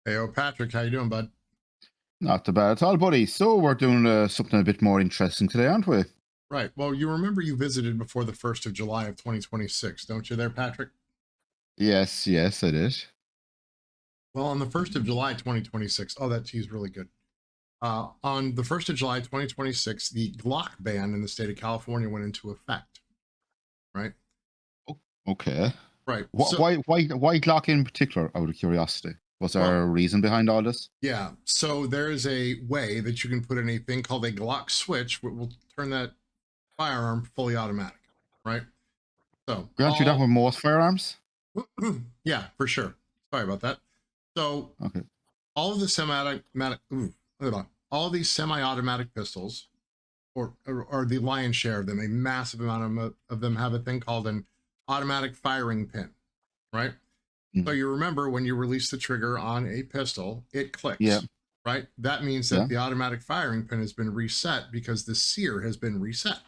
Hey, Patrick, how you doing, bud? Not too bad at all, buddy. So we're doing something a bit more interesting today, aren't we? Right. Well, you remember you visited before the 1st of July of 2026, don't you there, Patrick? Yes, yes, it is. Well, on the 1st of July 2026, oh, that tea's really good. On the 1st of July 2026, the Glock ban in the state of California went into effect, right? Okay. Right. Wh- So, why Glock in particular, out of curiosity? Was there well, a reason behind all this? yeah. So there is a way that you can put in a thing called a Glock switch, which will turn that firearm fully automatic, right? So Grant you that all, with most firearms? yeah, for sure. Sorry about that. So Okay. all of the all of these semi-automatic pistols, or the lion's share of them, a massive amount of them have a thing called an automatic firing pin, right? So Mm. you remember when you release the trigger on a pistol, it Yeah, clicks, right? That means that yeah. the automatic firing pin has been reset because the sear has been reset.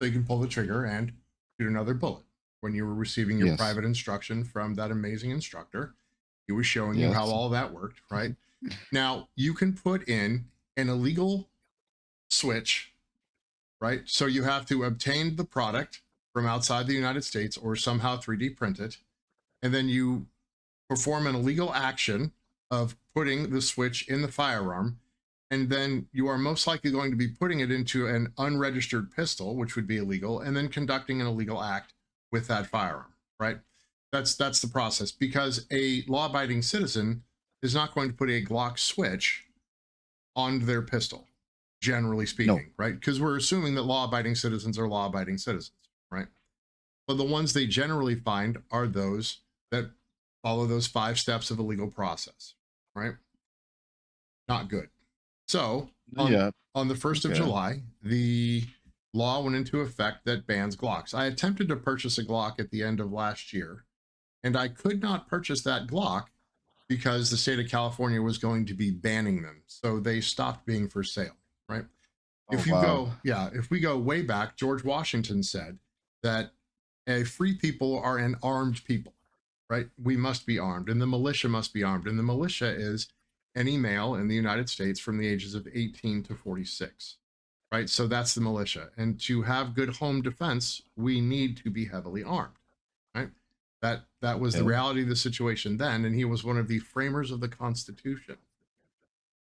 So you can pull the trigger and shoot another bullet. When you were receiving your Yes, private instruction from that amazing instructor, he was showing you how yes. all that worked, right? Now you can put in an illegal switch, right? So you have to obtain the product from outside the United States or somehow 3D print it. And then you perform an illegal action of putting the switch in the firearm. And then you are most likely going to be putting it into an unregistered pistol, which would be illegal, and then conducting an illegal act with that firearm, right? That's the process, because a law-abiding citizen is not going to put a Glock switch on their pistol, generally No. speaking, right? Because we're assuming that law-abiding citizens are law-abiding citizens, right? But the ones they generally find are those that follow those 5 steps of a legal process, right? Not good. So on Yeah. on the 1st of Okay. July, the law went into effect that bans Glocks. I attempted to purchase a Glock at the end of last year, and I could not purchase that Glock because the state of California was going to be banning them. So they stopped being for sale, right? Oh wow. If we go way back, George Washington said that a free people are an armed people, right? We must be armed, and the militia must be armed. And the militia is any male in the United States from the ages of 18 to 46, right? So that's the militia. And to have good home defense, we need to be heavily armed, right? That was the Okay. reality of the situation then, and he was one of the framers of the Constitution.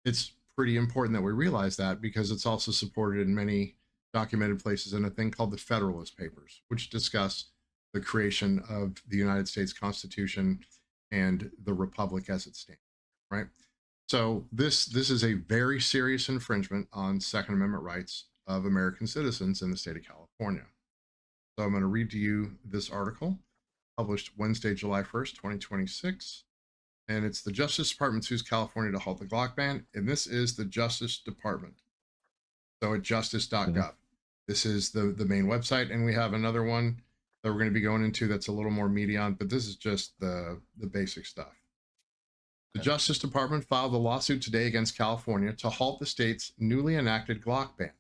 It's pretty important that we realize that, because it's also supported in many documented places in a thing called the Federalist Papers, which discuss the creation of the United States Constitution and the Republic as it stands, right? So this is a very serious infringement on Second Amendment rights of American citizens in the state of California. So I'm going to read to you this article published Wednesday, July 1st, 2026. And it's the Justice Department sues California to halt the Glock ban. And this is the Justice Department. So at Okay. justice.gov. This is the main website. And we have another one that we're going to be going into that's a little more meaty on, but this is just the basic stuff. The Okay. Justice Department filed a lawsuit today against California to halt the state's newly enacted Glock ban.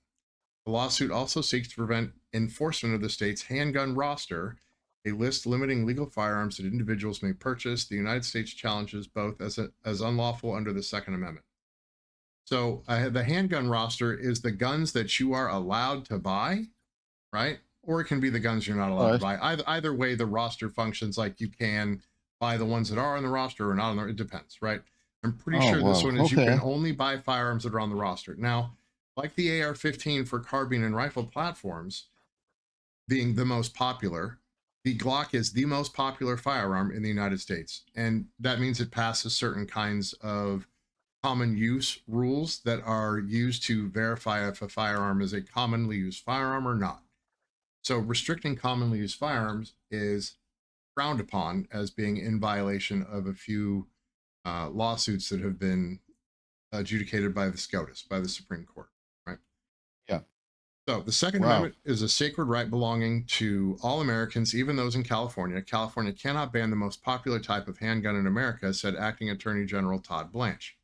The lawsuit also seeks to prevent enforcement of the state's handgun roster, a list limiting legal firearms that individuals may purchase. The United States challenges both as unlawful under the Second Amendment. So the handgun roster is the guns that you are allowed to buy, right? Or it can be the guns you're not All allowed to right. buy. Either way, the roster functions like you can buy the ones that are on the roster or not on the. It depends, right? I'm pretty Oh sure this wow. one is you can Okay. only buy firearms that are on the roster. Now, like the AR-15 for carbine and rifle platforms being the most popular, the Glock is the most popular firearm in the United States. And that means it passes certain kinds of common use rules that are used to verify if a firearm is a commonly used firearm or not. So restricting commonly used firearms is frowned upon as being in violation of a few lawsuits that have been adjudicated by the SCOTUS, by the Supreme Court, right? Yeah. So the Second Wow. Amendment is a sacred right belonging to all Americans, even those in California. California cannot ban the most popular type of handgun in America, said Acting Attorney General Todd Blanche.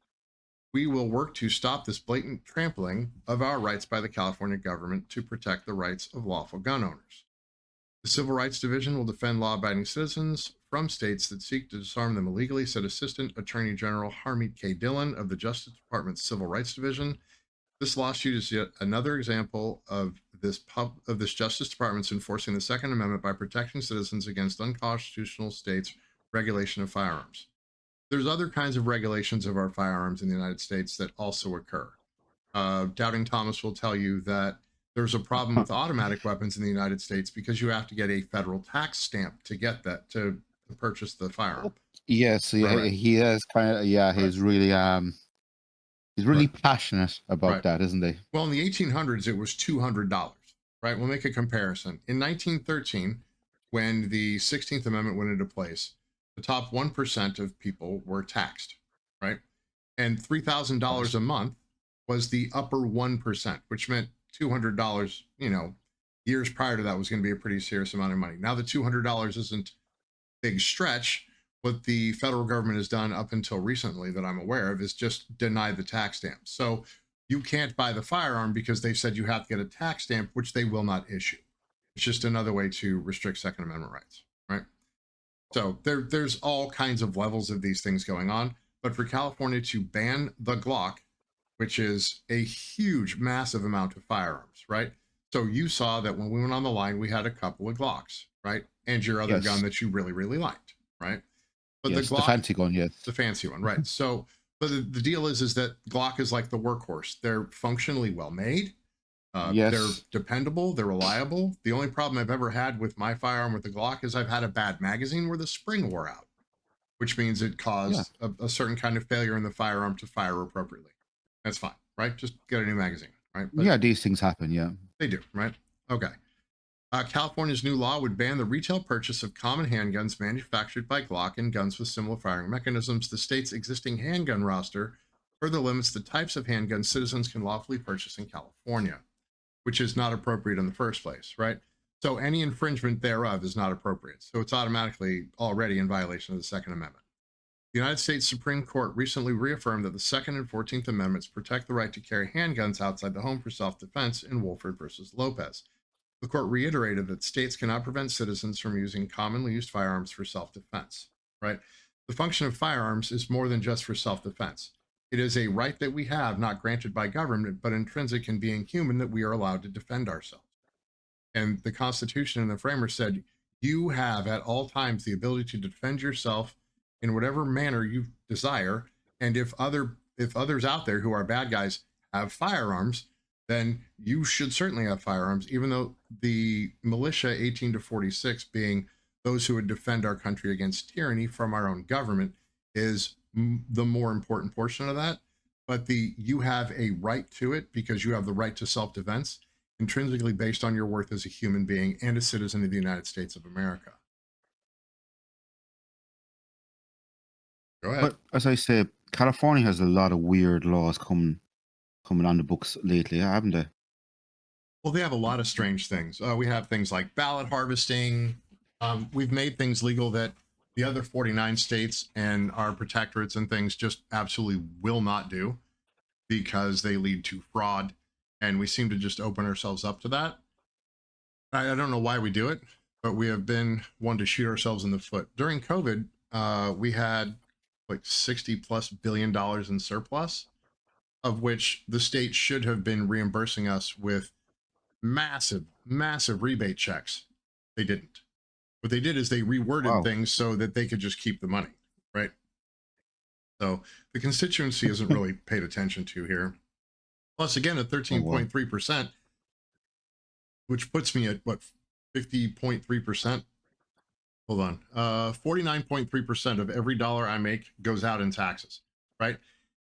We will work to stop this blatant trampling of our rights by the California government to protect the rights of lawful gun owners. The Civil Rights Division will defend law abiding citizens from states that seek to disarm them illegally, said Assistant Attorney General Harmeet K. Dillon of the Justice Department's Civil Rights Division. This lawsuit is yet another example of this Justice Department's enforcing the Second Amendment by protecting citizens against unconstitutional states' regulation of firearms. There's other kinds of regulations of our firearms in the United States that also occur. Doubting Thomas will tell you that there's a problem with automatic weapons in the United States because you have to get a federal tax stamp to get that to purchase the firearm. Yes, Right. he has kind of, yeah, Right. he's really Right. passionate about Right. that, isn't he? Well, in the 1800s, it was $200, right? We'll make a comparison. In 1913, when the 16th Amendment went into place, the top 1% of people were taxed, right? And $3,000 Right. a month was the upper 1%, which meant $200, years prior to that was going to be a pretty serious amount of money. Now the $200 isn't a big stretch. What the federal government has done up until recently that I'm aware of is just deny the tax stamp. So you can't buy the firearm because they said you have to get a tax stamp, which they will not issue. It's just another way to restrict Second Amendment rights, right? So there's all kinds of levels of these things going on. But for California to ban the Glock, which is a huge, massive amount of firearms, right? So you saw that when we went on the line, we had a couple of Glocks, right? And your other gun Yes, that you really, really liked, right? But the yes, the Glock, fancy gun, yes. the fancy one, right? So, but the deal is that Glock is like the workhorse. They're functionally well made. They're Yes, dependable. They're reliable. The only problem I've ever had with my firearm with the Glock is I've had a bad magazine where the spring wore out, which means it yeah. caused a certain kind of failure in the firearm to fire appropriately. That's fine, right? Just get a new magazine, right? But Yeah, these things happen, yeah. they do, right? Okay. California's new law would ban the retail purchase of common handguns manufactured by Glock and guns with similar firing mechanisms. The state's existing handgun roster further limits the types of handguns citizens can lawfully purchase in California, which is not appropriate in the first place, right? So any infringement thereof is not appropriate. So it's automatically already in violation of the Second Amendment. The United States Supreme Court recently reaffirmed that the Second and 14th Amendments protect the right to carry handguns outside the home for self-defense in Wolford versus Lopez. The court reiterated that states cannot prevent citizens from using commonly used firearms for self-defense, right? The function of firearms is more than just for self-defense. It is a right that we have, not granted by government, but intrinsic in being human, that we are allowed to defend ourselves. And the Constitution and the framers said you have at all times the ability to defend yourself in whatever manner you desire. And if others out there who are bad guys have firearms, then you should certainly have firearms, even though the militia 18 to 46 being those who would defend our country against tyranny from our own government is the more important portion of that. But you have a right to it because you have the right to self-defense intrinsically based on your worth as a human being and a citizen of the United States of America. Go ahead. But as I say, California has a lot of weird laws coming on the books lately, haven't they? Well, they have a lot of strange things. We have things like ballot harvesting. We've made things legal that the other 49 states and our protectorates and things just absolutely will not do because they lead to fraud. And we seem to just open ourselves up to that. I don't know why we do it, but we have been one to shoot ourselves in the foot. During COVID, we had like 60 plus billion dollars in surplus, of which the state should have been reimbursing us with massive, massive rebate checks. They didn't. What they did is they reworded Wow. things so that they could just keep the money, right? So the constituency isn't really paid attention to here. Plus, again, at Oh, wow. 13.3%, which puts me at what, 50.3%? Hold on. 49.3% of every dollar I make goes out in taxes, right?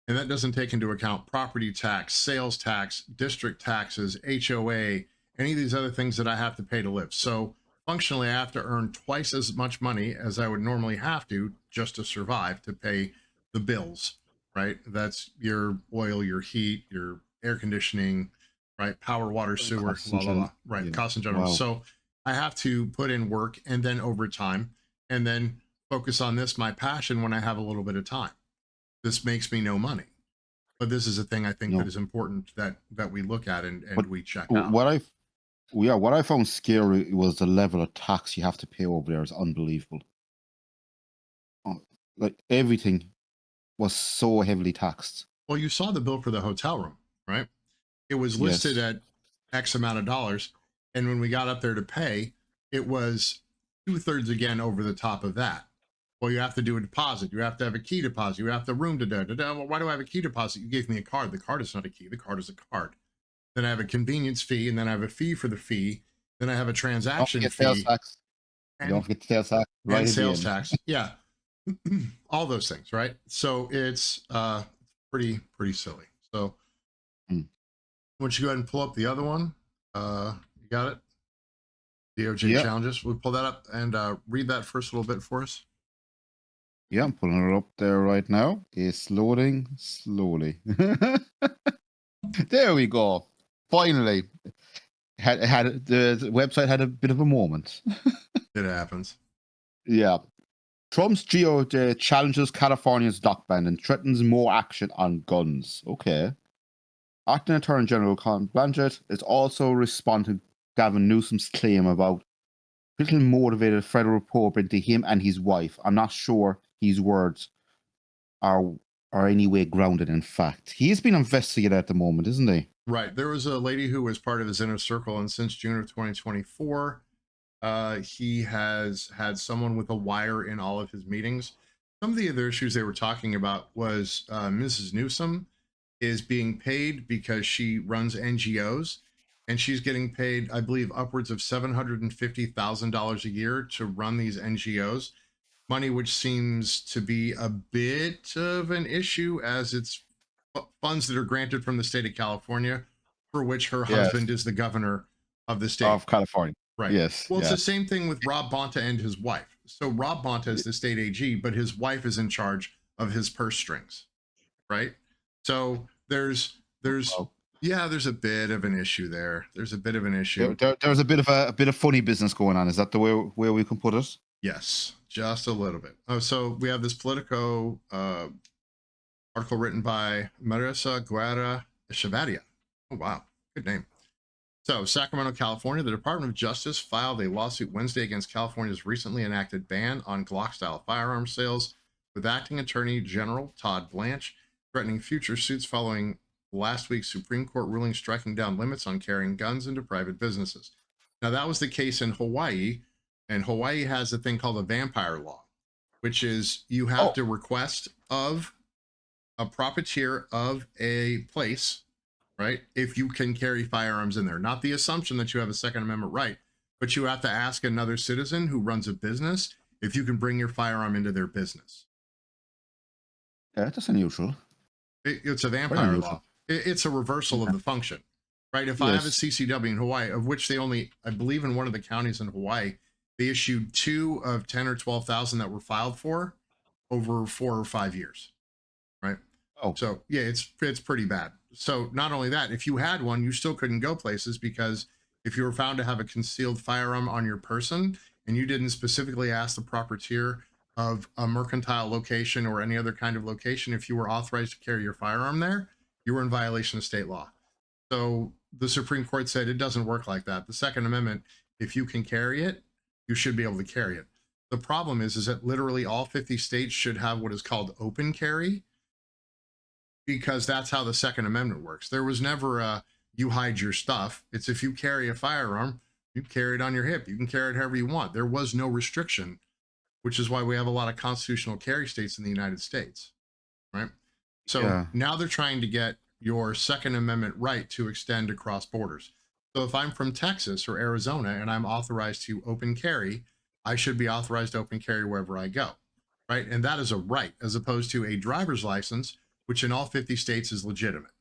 And that doesn't take into account property tax, sales tax, district taxes, HOA, any of these other things that I have to pay to live. So functionally, I have to earn twice as much money as I would normally have to just to survive, to pay the bills, right? That's your oil, your heat, your air conditioning, right? Power, water, sewer, Costs in la, la, general. la, right? Yeah. Costs in general. Wow. So I have to put in work and then overtime and then focus on this, my passion, when I have a little bit of time. This makes me no money. But this is a thing I think that No. is important that we look at and But we check out. what I found scary was the level of tax you have to pay over there is unbelievable. like everything was so heavily taxed. Well, you saw the bill for the hotel room, right? It was listed Yes. at X amount of dollars. And when we got up there to pay, it was 2/3 again over the top of that. Well, you have to do a deposit. You have to have a key deposit. You have the room to da da da. Well, why do I have a key deposit? You gave me a card. The card is not a key. The card is a card. Then I have a convenience fee, and then I have a fee for the fee. Then I have a Don't transaction forget sales fee tax. Don't and forget sales tax right at the sales end. tax. Yeah. All those things, right? So it's pretty silly. So Mm. why don't you go ahead and pull up the other one? You got it? DOJ Yep. challenges. We pull that up and read that first little bit for us. Yeah, I'm pulling it up there right now. It's loading slowly. There we go. Finally, the website had a bit of a moment. It happens. Yeah. Trump's DOJ challenges California's dock ban and threatens more action on guns. Okay. Acting Attorney General Con Blanchett is also responding to Gavin Newsom's claim about politically motivated federal probe into him and his wife. I'm not sure his words are any way grounded in fact. He's been investigated at the moment, isn't he? Right. There was a lady who was part of his inner circle, and since June of 2024, he has had someone with a wire in all of his meetings. Some of the other issues they were talking about was Mrs. Newsom is being paid because she runs NGOs, and she's getting paid, I believe, upwards of $750,000 a year to run these NGOs. Money which seems to be a bit of an issue, as it's funds that are granted from the state of California, for which her husband is the governor of the state. Of California. Right. Yes. Well, it's Yeah. the same thing with Rob Bonta and his wife. So Rob Bonta is the state AG, but his wife is in charge of his purse strings. Right. So there's Oh. yeah, there's a bit of an issue there. There's a bit of an issue. There's a bit of funny business going on. Is that the way where we can put it? Yes, just a little bit. Oh, so we have this Politico article written by Marisa Guerra Echevarria. Oh, wow. Good name. So, Sacramento, California, the Department of Justice filed a lawsuit Wednesday against California's recently enacted ban on Glock-style firearm sales, with Acting Attorney General Todd Blanche threatening future suits following last week's Supreme Court ruling striking down limits on carrying guns into private businesses. Now, that was the case in Hawaii, and Hawaii has a thing called a vampire law, which is you have to request of a profiteer of a place, right? If you can carry firearms in there, not the assumption that you have a Second Amendment right, but you have to ask another citizen who runs a business if you can bring your firearm into their business. Yeah, that's unusual. It's a vampire law. It's a reversal of the function, right? If I have a CCW in Hawaii, of which they only, I believe in one of the counties in Hawaii, they issued 2 of 10 or 12,000 that were filed for over 4 or 5 years. Right. Oh, so yeah, it's pretty bad. So not only that, if you had one, you still couldn't go places, because if you were found to have a concealed firearm on your person and you didn't specifically ask the proper tier of a mercantile location or any other kind of location, if you were authorized to carry your firearm there, you were in violation of state law. So the Supreme Court said it doesn't work like that. The Second Amendment, if you can carry it, you should be able to carry it. The problem is that literally all 50 states should have what is called open carry, because that's how the Second Amendment works. There was never a you hide your stuff. It's if you carry a firearm, you carry it on your hip. You can carry it however you want. There was no restriction, which is why we have a lot of constitutional carry states in the United States, right? So now they're trying to get your Second Amendment right to extend across borders. So if I'm from Texas or Arizona and I'm authorized to open carry, I should be authorized to open carry wherever I go, right? And that is a right, as opposed to a driver's license, which in all 50 states is legitimate,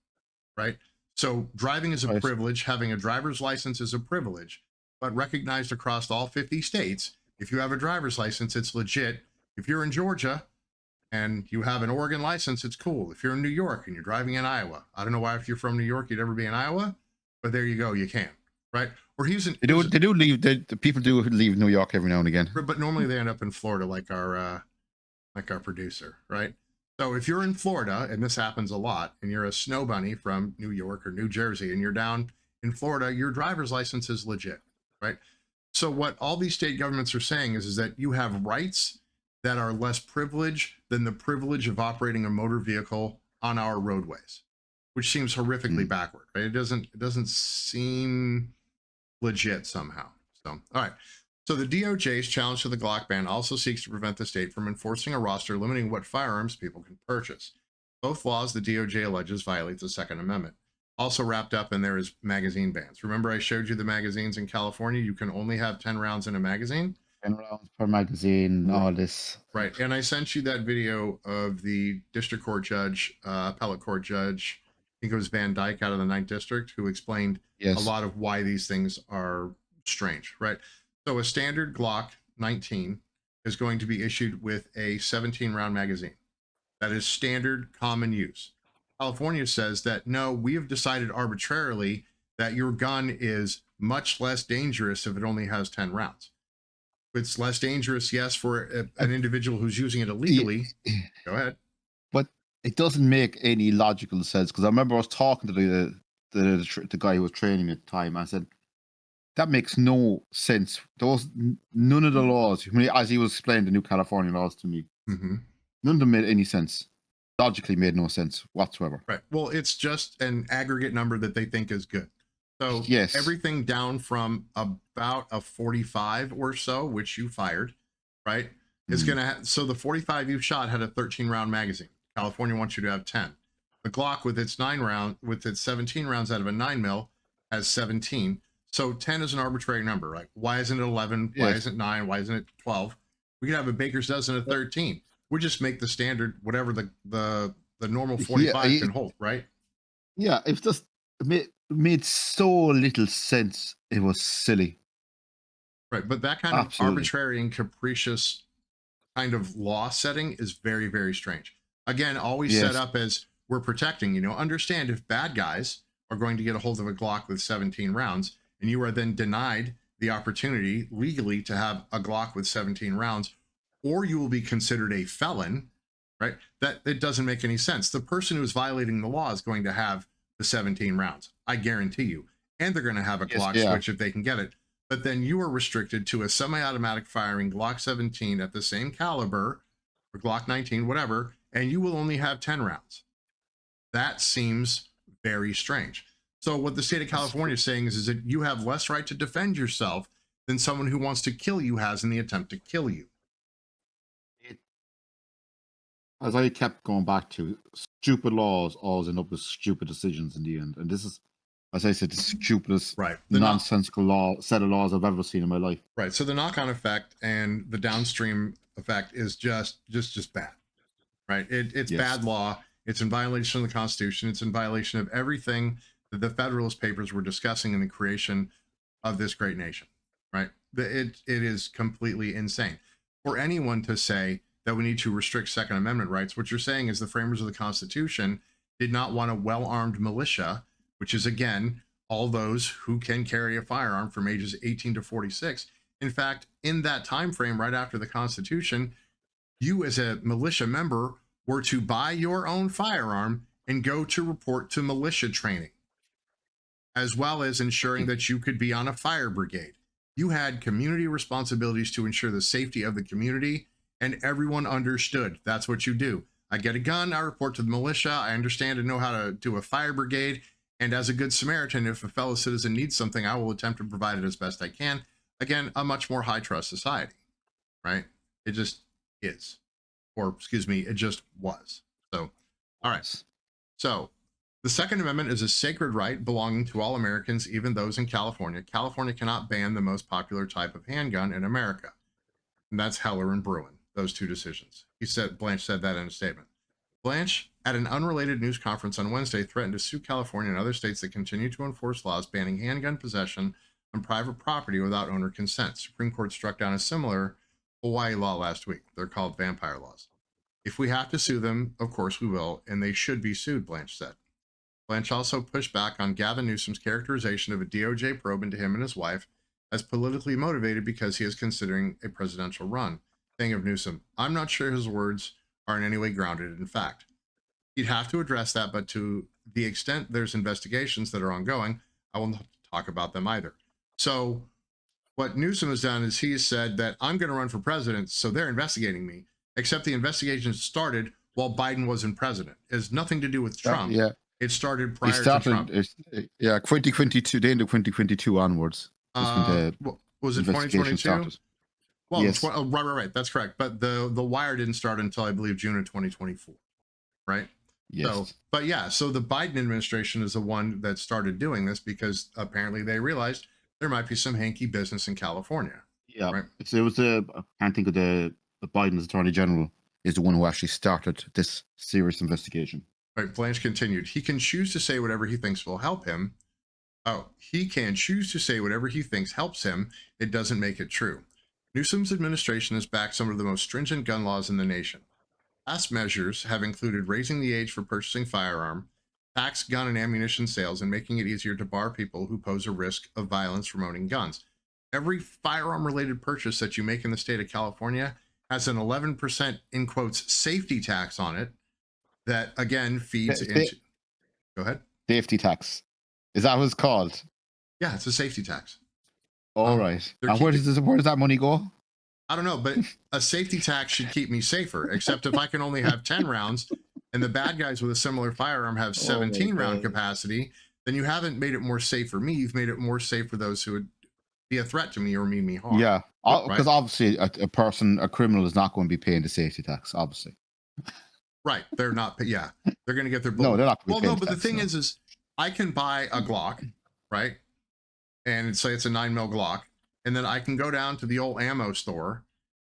right? So driving is a privilege. Having a driver's license is a privilege, but recognized across all 50 states. If you have a driver's license, it's legit. If you're in Georgia and you have an Oregon license, it's cool. If you're in New York and you're driving in Iowa, I don't know why if you're from New York, you'd ever be in Iowa, but there you go, you can, right? Or they do leave, the people do leave New York every now and again. But normally they end up in Florida, like our producer, right? So if you're in Florida, and this happens a lot, and you're a snow bunny from New York or New Jersey, and you're down in Florida, your driver's license is legit, right? So what all these state governments are saying is that you have rights that are less privileged than the privilege of operating a motor vehicle on our roadways, which seems horrifically backward, right? It doesn't seem legit somehow. So, all right. So the DOJ's challenge to the Glock ban also seeks to prevent the state from enforcing a roster limiting what firearms people can purchase. Both laws the DOJ alleges violate the Second Amendment. Also wrapped up in there is magazine bans. Remember I showed you the magazines in California? You can only have 10 rounds in a magazine. 10 rounds per magazine, Right. all this. Right. And I sent you that video of the district court judge, appellate court judge, I think it was Van Dyke out of the 9th District, who explained a Yes. lot of why these things are strange, right? So a standard Glock 19 is going to be issued with a 17 round magazine. That is standard common use. California says that no, we have decided arbitrarily that your gun is much less dangerous if it only has 10 rounds. It's less dangerous, yes, for an individual who's using it illegally. Go ahead. But it doesn't make any logical sense, because I remember I was talking to the guy who was training me at the time. I said, that makes no sense. None of the laws, as he was explaining the new California laws to me, none of them made any sense. Logically made no sense whatsoever. Right. Well, it's just an aggregate number that they think is good. So yes, everything down from about a 45 or so, which you fired, right, is going to so the 45 you shot had a 13 round magazine. California wants you to have 10. The Glock with its 17 rounds out of a 9mm has 17. So 10 is an arbitrary number, right? Why isn't it 11? Why isn't it 9? Why isn't it 12? We could have a baker's dozen of 13. We just make the standard whatever the normal 45 can hold, right? Yeah, it's just made so little sense. It was silly. Right, but that kind of arbitrary and capricious kind of law setting is very, very strange. Again, always set up as we're protecting, understand if bad guys are going to get a hold of a Glock with 17 rounds and you are then denied the opportunity legally to have a Glock with 17 rounds, or you will be considered a felon, right? That it doesn't make any sense. The person who's violating the law is going to have the 17 rounds, I guarantee you, and they're going to have a Glock switch if they can get it. But then you are restricted to a semi-automatic firing Glock 17 at the same caliber, or Glock 19, whatever, and you will only have 10 rounds. That seems very strange. So what the state of California is saying is that you have less right to defend yourself than someone who wants to kill you has in the attempt to kill you. As I kept going back to, stupid laws always end up with stupid decisions in the end. And this is, as I said, the stupidest, nonsensical set of laws I've ever seen in my life. Right. So the knock-on effect and the downstream effect is just bad. Right. It's bad law. It's in violation of the Constitution. It's in violation of everything that the Federalist Papers were discussing in the creation of this great nation. Right. It is completely insane for anyone to say that we need to restrict Second Amendment rights. What you're saying is the framers of the Constitution did not want a well-armed militia, which is, again, all those who can carry a firearm from ages 18 to 46. In fact, in that time frame, right after the Constitution, you as a militia member were to buy your own firearm and go to report to militia training, as well as ensuring that you could be on a fire brigade. You had community responsibilities to ensure the safety of the community, and everyone understood that's what you do. I get a gun, I report to the militia, I understand and know how to do a fire brigade, and as a good Samaritan, if a fellow citizen needs something, I will attempt to provide it as best I can. Again, a much more high trust society, right? It just is. Or, excuse me, it just was. So, all right. So, the Second Amendment is a sacred right belonging to all Americans, even those in California. California cannot ban the most popular type of handgun in America. And that's Heller and Bruin, those two decisions. Blanche said that in a statement. Blanche, at an unrelated news conference on Wednesday, threatened to sue California and other states that continue to enforce laws banning handgun possession on private property without owner consent. Supreme Court struck down a similar Hawaii law last week. They're called vampire laws. If we have to sue them, of course we will, and they should be sued, Blanche said. Blanche also pushed back on Gavin Newsom's characterization of a DOJ probe into him and his wife as politically motivated because he is considering a presidential run. Saying of Newsom, I'm not sure his words are in any way grounded in fact. He'd have to address that, but to the extent there's investigations that are ongoing, I will not talk about them either. So what Newsom has done is he said that I'm going to run for president, so they're investigating me. except the investigation started while Biden wasn't president. It has nothing to do with Trump. Yeah. It started It prior to Trump. started, 2022, the end of 2022 onwards. Is when the Was it investigation 2022? started. Well, Yes. right. That's correct. But the wire didn't start until I believe June of 2024, right? Yes. So, but yeah, so the Biden administration is the one that started doing this because apparently they realized there might be some hanky business in California. Yeah. Right. So it was I can't think of the Biden's Attorney General is the one who actually started this serious investigation. Right. Blanche continued. He can choose to say whatever he thinks will help him. Oh, he can choose to say whatever he thinks helps him. It doesn't make it true. Newsom's administration has backed some of the most stringent gun laws in the nation. Past measures have included raising the age for purchasing firearm, tax gun and ammunition sales, and making it easier to bar people who pose a risk of violence from owning guns. Every firearm-related purchase that you make in the state of California has an 11%, in quotes, safety tax on it that, again, feeds into... Go ahead. Safety tax. Is that what it's called? Yeah, it's a safety tax. All right. And where does that money go? I don't know, but a safety tax should keep me safer, except if I can only have 10 rounds and the bad guys with a similar firearm have 17 round capacity, then you haven't made it more safe for me. You've made it more safe for those who would be a threat to me or mean me harm. Yeah, because obviously a criminal is not going to be paying the safety tax, obviously. Right. They're not, yeah, they're going to get their No, they're not. Well, no, but the thing is I can buy a Glock, right? And say it's a 9mm Glock. And then I can go down to the old ammo store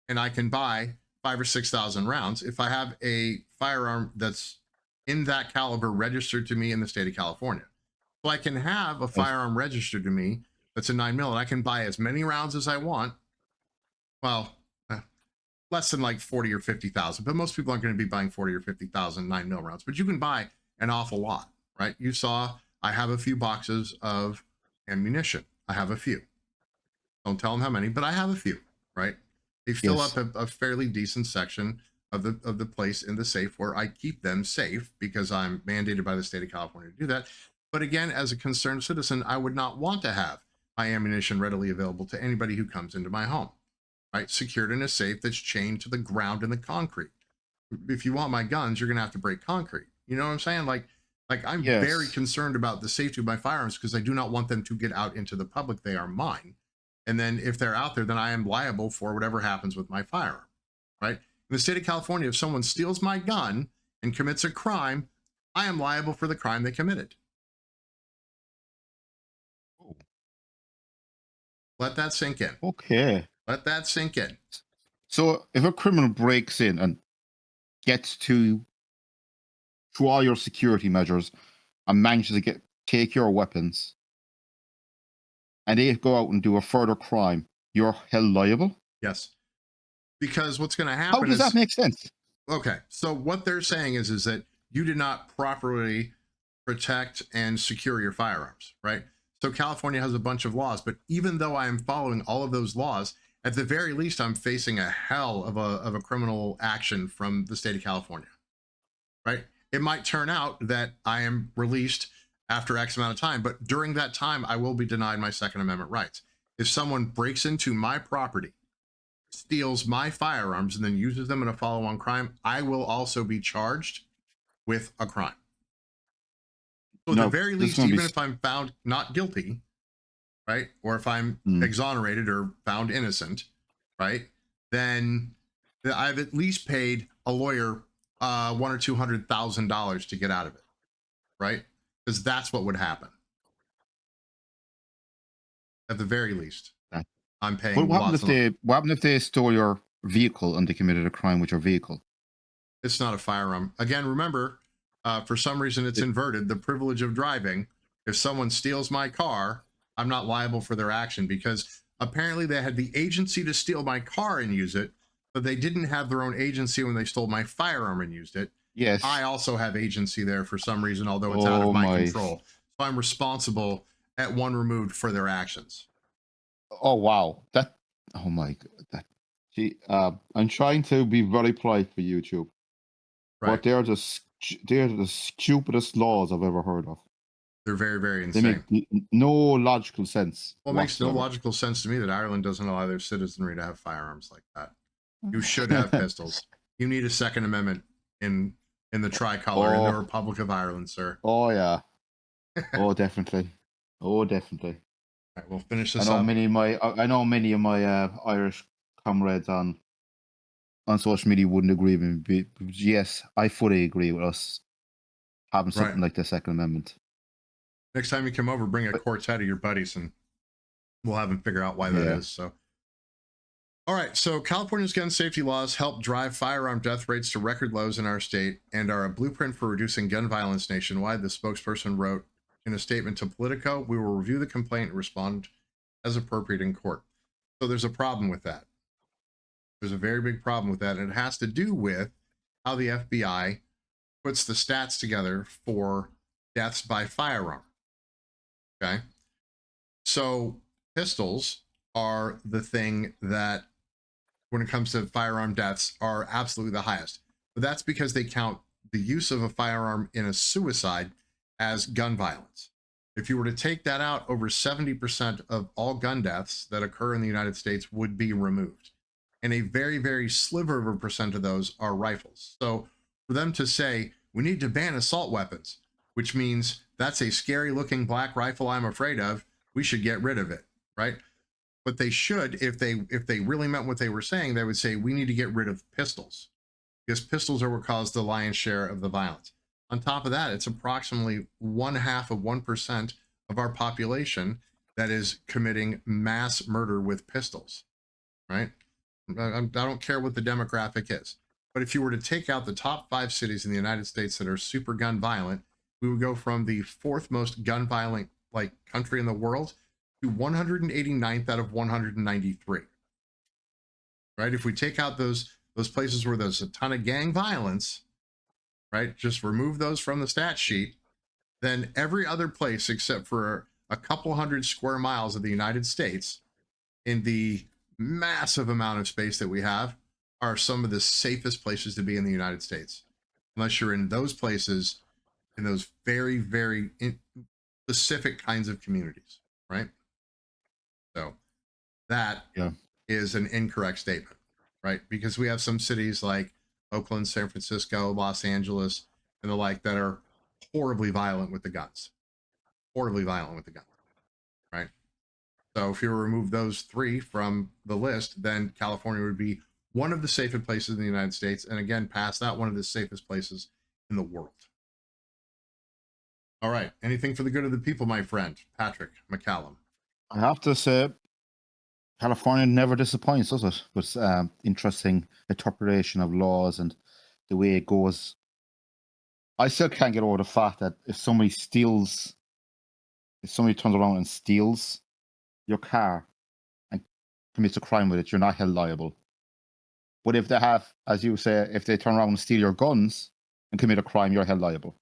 and I can buy 5,000 or 6,000 rounds if I have a firearm that's in that caliber registered to me in the state of California. So I can have a firearm registered to me that's a 9mm and I can buy as many rounds as I want. Well, less than like 40 or 50,000, but most people aren't going to be buying 40 or 50,000 9mm rounds, but you can buy an awful lot, right? You saw I have a few boxes of ammunition. I have a few. Don't tell them how many, but I have a few, right? They fill up a fairly decent section of the place in the safe where I keep them safe because I'm mandated by the state of California to do that. But again, as a concerned citizen, I would not want to have my ammunition readily available to anybody who comes into my home, right? Secured in a safe that's chained to the ground in the concrete. If you want my guns, you're going to have to break concrete. You know what I'm saying? Like I'm very concerned about the safety of my firearms because I do not want them to get out into the public. They are mine. And then if they're out there, then I am liable for whatever happens with my firearm, right? In the state of California, if someone steals my gun and commits a crime, I am liable for the crime they committed. Oh. Let that sink in. Okay. Let that sink in. So if a criminal breaks in and gets through all your security measures and manages to take your weapons, and they go out and do a further crime, you're held liable? Yes. Because what's going to happen How does that make sense? Okay. So what they're saying is that you did not properly protect and secure your firearms, right? So California has a bunch of laws, but even though I am following all of those laws, at the very least, I'm facing a hell of a criminal action from the state of California, right? It might turn out that I am released after X amount of time, but during that time, I will be denied my Second Amendment rights. If someone breaks into my property, steals my firearms, and then uses them in a follow-on crime, I will also be charged with a crime. So at the very least, even if I'm found not guilty, right, or if I'm exonerated or found innocent, right, then I've at least paid a lawyer $100,000 or $200,000 to get out of it, right? Because that's what would happen. At the very least, I'm paying. What happened if they stole your vehicle and they committed a crime with your vehicle? It's not a firearm. Again, remember, for some reason it's inverted. The privilege of driving. If someone steals my car, I'm not liable for their action because apparently they had the agency to steal my car and use it, but they didn't have their own agency when they stole my firearm and used it. Yes. I also have agency there for some reason, although it's out of my control. So I'm responsible at one removed for their actions. Oh, wow. Oh my God. I'm trying to be very polite for YouTube, right. But they're the stupidest laws I've ever heard of. They're very, very insane. They make no logical sense. Well, it makes no logical sense to me that Ireland doesn't allow their citizenry to have firearms like that. You should have pistols. You need a Second Amendment in the tricolor in the Oh, Republic of Ireland, sir. oh yeah. Oh, definitely. Oh, definitely. All right, we'll finish I this know up. many of my Irish comrades on social media wouldn't agree with me. But yes, I fully agree with us having Right. something like the Second Amendment. Next time you come over, bring a But, quartet of your buddies, and we'll have them figure out why that yeah. is. So, all right. So, California's gun safety laws help drive firearm death rates to record lows in our state and are a blueprint for reducing gun violence nationwide. The spokesperson wrote in a statement to Politico, "We will review the complaint and respond as appropriate in court." So, there's a problem with that. There's a very big problem with that. And it has to do with how the FBI puts the stats together for deaths by firearm. Okay. So pistols are the thing that, when it comes to firearm deaths, are absolutely the highest. But that's because they count the use of a firearm in a suicide as gun violence. If you were to take that out, over 70% of all gun deaths that occur in the United States would be removed. And a very, very sliver of a percent of those are rifles. So for them to say, we need to ban assault weapons, which means that's a scary looking black rifle I'm afraid of, we should get rid of it, right? But they should, if they really meant what they were saying, they would say we need to get rid of pistols, because pistols are what caused the lion's share of the violence. On top of that, it's approximately 0.5% of our population that is committing mass murder with pistols, right? I don't care what the demographic is. But if you were to take out the top 5 cities in the United States that are super gun violent, we would go from the 4th most gun violent country in the world to 189th out of 193. Right? If we take out those places where there's a ton of gang violence, right? Just remove those from the stat sheet, then every other place except for a couple hundred square miles of the United States, in the massive amount of space that we have, are some of the safest places to be in the United States. Unless you're in those places, in those very, very specific kinds of communities, right? So that Yeah. is an incorrect statement, right? Because we have some cities like Oakland, San Francisco, Los Angeles, and the like that are horribly violent with the guns, right? So if you remove those 3 from the list, then California would be one of the safest places in the United States. And again, past that, one of the safest places in the world. All right. Anything for the good of the people, my friend, Patrick McCallum. I have to say, California never disappoints, does it? With interesting interpretation of laws and the way it goes. I still can't get over the fact that if somebody turns around and steals your car and commits a crime with it, you're not held liable. But if they have, as you say, if they turn around and steal your guns and commit a crime, you're held liable.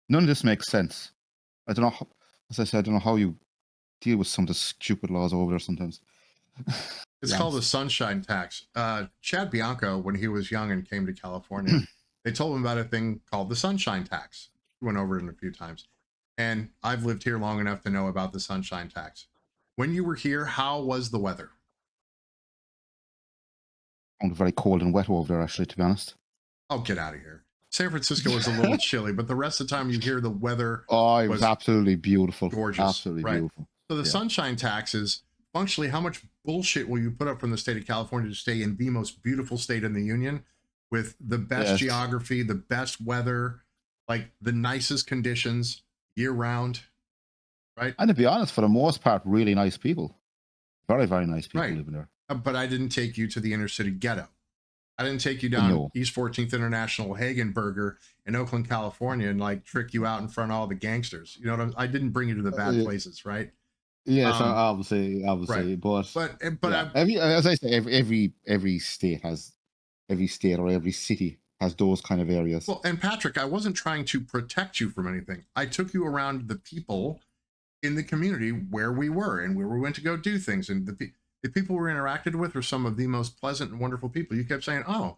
None of this makes sense. I don't know. As I said, I don't know how you deal with some of the stupid laws over there sometimes. It's called the sunshine tax. Chad Bianco, when he was young and came to California, they told him about a thing called the sunshine tax. We went over it a few times. And I've lived here long enough to know about the sunshine tax. When you were here, how was the weather? Very cold and wet over there, actually, to be honest. Oh, get out of here. San Francisco was a little chilly, but the rest of the time you hear the weather. Oh, it was absolutely beautiful. Gorgeous. Absolutely right. beautiful. So the sunshine tax is functionally how much bullshit will you put up from the state of California to stay in the most beautiful state in the union with the best geography, the best weather, like the nicest conditions year round, right? And to be honest, for the most part, really nice people. Very, very nice people living there. But I didn't take you to the inner city ghetto. I didn't take you down East 14th International Hagenberger in Oakland, California, and trick you out in front of all the gangsters. You know what I didn't bring you to the bad places, right? Yes, obviously, right. but yeah. As I say, every state or every city has those kind of areas. Well, and Patrick, I wasn't trying to protect you from anything. I took you around the people in the community where we were and where we went to go do things, and the people we interacted with were some of the most pleasant and wonderful people. You kept saying, "Oh, well,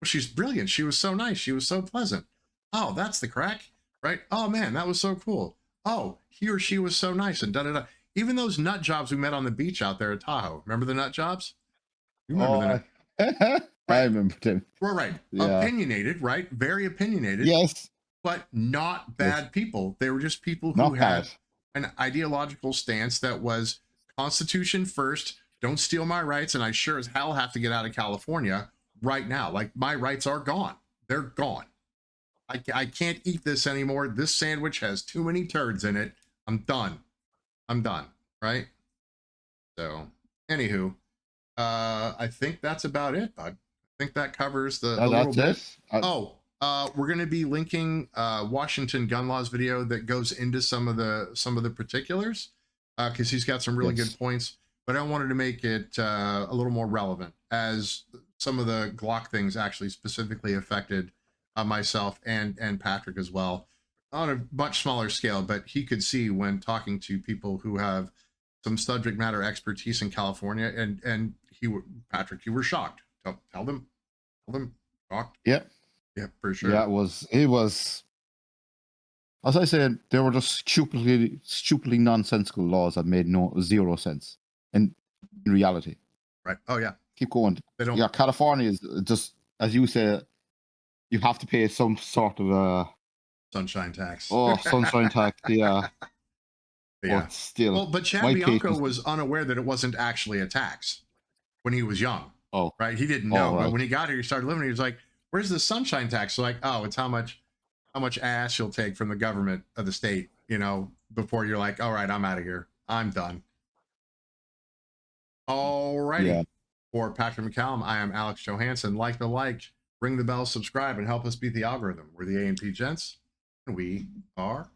she's brilliant. She was so nice. She was so pleasant. Oh, that's the crack, right? Oh man, that was so cool. Oh, he or she was so nice." And da da da. Even those nut jobs we met on the beach out there at Tahoe. Remember the nut jobs? You remember I remember them. Right. Yeah. Opinionated, right? Very opinionated. Yes. But not bad people. They were just people who Not had bad. an ideological stance that was Constitution first, don't steal my rights, and I sure as hell have to get out of California right now. Like, my rights are gone. They're gone. I can't eat this anymore. This sandwich has too many turds in it. I'm done. I'm done. Right? So, anywho, I think that's about it, bud. I think that covers the a little bit. We're going to be linking Washington gun laws video that goes into some of the particulars because he's got some really good points. But I wanted to make it a little more relevant, as some of the Glock things actually specifically affected myself and Patrick as well, on a much smaller scale. But he could see when talking to people who have some subject matter expertise in California, and Patrick, you were shocked. Tell them shocked. Yep. Yeah, for sure. Yeah, it was. As I said, they were just stupidly nonsensical laws that made zero sense in reality. Right. Oh yeah. Keep going. They don't. Yeah, California is just, as you say, you have to pay some sort of a sunshine tax. Oh, sunshine tax. Yeah. Yeah. But still. But Chad Bianco was unaware that it wasn't actually a tax when he was young. Oh. Right. He didn't know. Right. But when he got here, he started living. He was like, "Where's the sunshine tax?" So like, oh, it's how much ass you'll take from the government of the state, before you're like, all right, I'm out of here. I'm done. All righty. Yeah. For Patrick McCallum, I am Alex Johansson. Like, ring the bell, subscribe, and help us beat the algorithm. We're the A&P Gents, and we are